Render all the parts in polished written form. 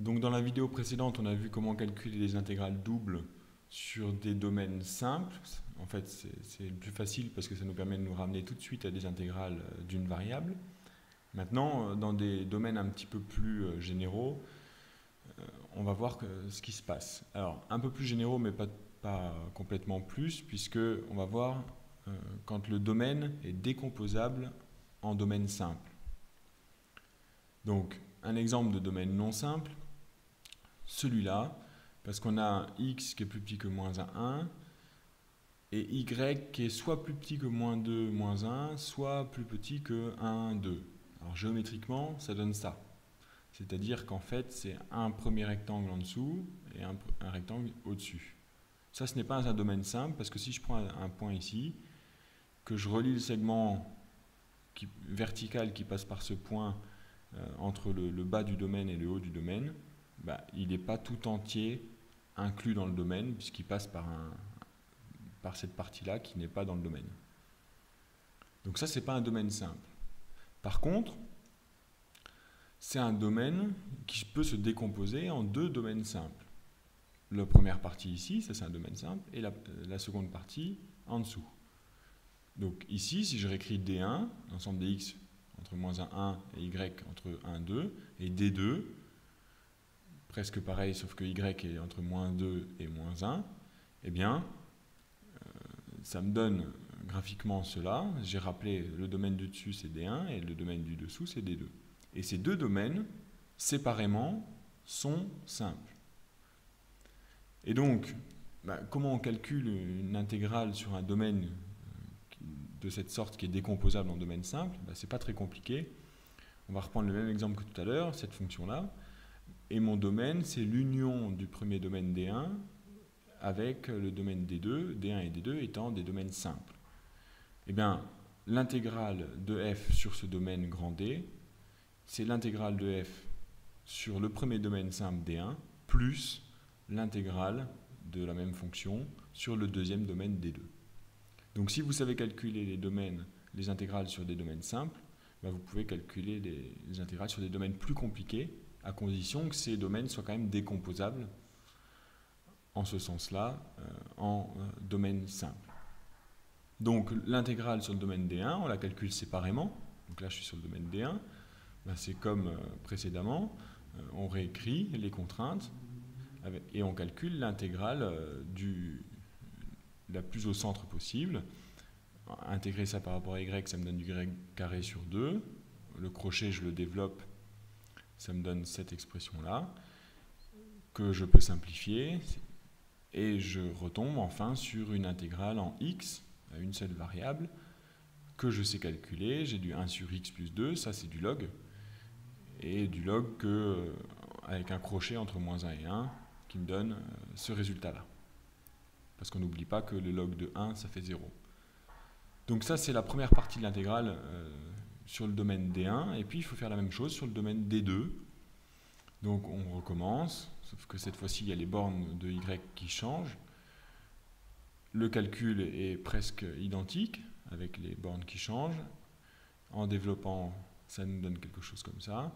Donc dans la vidéo précédente, on a vu comment calculer les intégrales doubles sur des domaines simples. En fait, c'est le plus facile parce que ça nous permet de nous ramener tout de suite à des intégrales d'une variable. Maintenant, dans des domaines un petit peu plus généraux, on va voir ce qui se passe. Alors, un peu plus généraux, mais pas complètement plus, puisque on va voir quand le domaine est décomposable en domaine simple. Donc, un exemple de domaine non simple, celui-là, parce qu'on a un x qui est plus petit que moins 1 et y qui est soit plus petit que moins 2, moins 1, soit plus petit que 1, 2. Alors géométriquement, ça donne ça. C'est-à-dire qu'en fait, c'est un premier rectangle en dessous et un rectangle au-dessus. Ça, ce n'est pas un domaine simple, parce que si je prends un point ici, que je relie le segment vertical qui passe par ce point entre le bas du domaine et le haut du domaine, il n'est pas tout entier inclus dans le domaine, puisqu'il passe par cette partie-là qui n'est pas dans le domaine. Donc ça, ce n'est pas un domaine simple. Par contre, c'est un domaine qui peut se décomposer en deux domaines simples. La première partie ici, ça c'est un domaine simple, et la seconde partie en dessous. Donc ici, si je réécris D1, l'ensemble des x entre moins 1 et y entre 1, 2, et D2, presque pareil, sauf que y est entre moins 2 et moins 1, eh bien, ça me donne graphiquement cela. J'ai rappelé le domaine du dessus, c'est D1, et le domaine du dessous, c'est D2. Et ces deux domaines, séparément, sont simples. Et donc, comment on calcule une intégrale sur un domaine de cette sorte qui est décomposable en domaine simple? Ce n'est pas très compliqué. On va reprendre le même exemple que tout à l'heure, cette fonction-là. Et mon domaine, c'est l'union du premier domaine D1 avec le domaine D2, D1 et D2 étant des domaines simples. Eh bien, l'intégrale de f sur ce domaine grand D, c'est l'intégrale de f sur le premier domaine simple D1 plus l'intégrale de la même fonction sur le deuxième domaine D2. Donc si vous savez calculer les intégrales sur des domaines simples, vous pouvez calculer les intégrales sur des domaines plus compliqués, à condition que ces domaines soient quand même décomposables, en ce sens-là, en domaine simple. Donc l'intégrale sur le domaine D1, on la calcule séparément. Donc là, je suis sur le domaine D1. C'est comme précédemment, on réécrit les contraintes et on calcule l'intégrale la plus au centre possible. Intégrer ça par rapport à y, ça me donne du y carré sur 2. Le crochet, je le développe, ça me donne cette expression-là, que je peux simplifier. Et je retombe enfin sur une intégrale en x, à une seule variable, que je sais calculer. J'ai du 1 sur x plus 2, ça c'est du log. Et du log avec un crochet entre moins 1 et 1, qui me donne ce résultat-là. Parce qu'on n'oublie pas que le log de 1, ça fait 0. Donc ça, c'est la première partie de l'intégrale sur le domaine D1. Et puis, il faut faire la même chose sur le domaine D2. Donc, on recommence, sauf que cette fois-ci, il y a les bornes de y qui changent. Le calcul est presque identique, avec les bornes qui changent. En développant, ça nous donne quelque chose comme ça.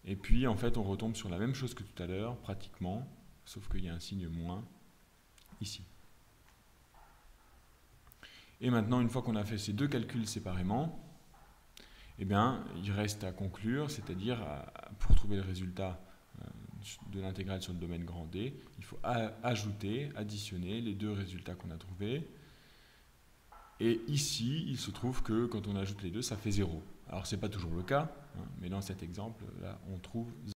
Et puis, en fait, on retombe sur la même chose que tout à l'heure, pratiquement, sauf qu'il y a un signe moins ici. Et maintenant, une fois qu'on a fait ces deux calculs séparément, eh bien, il reste à conclure, c'est-à-dire, pour trouver le résultat de l'intégrale sur le domaine grand D, il faut additionner les deux résultats qu'on a trouvés. Et ici, il se trouve que quand on ajoute les deux, ça fait 0. Alors, ce n'est pas toujours le cas, mais dans cet exemple-là, on trouve 0.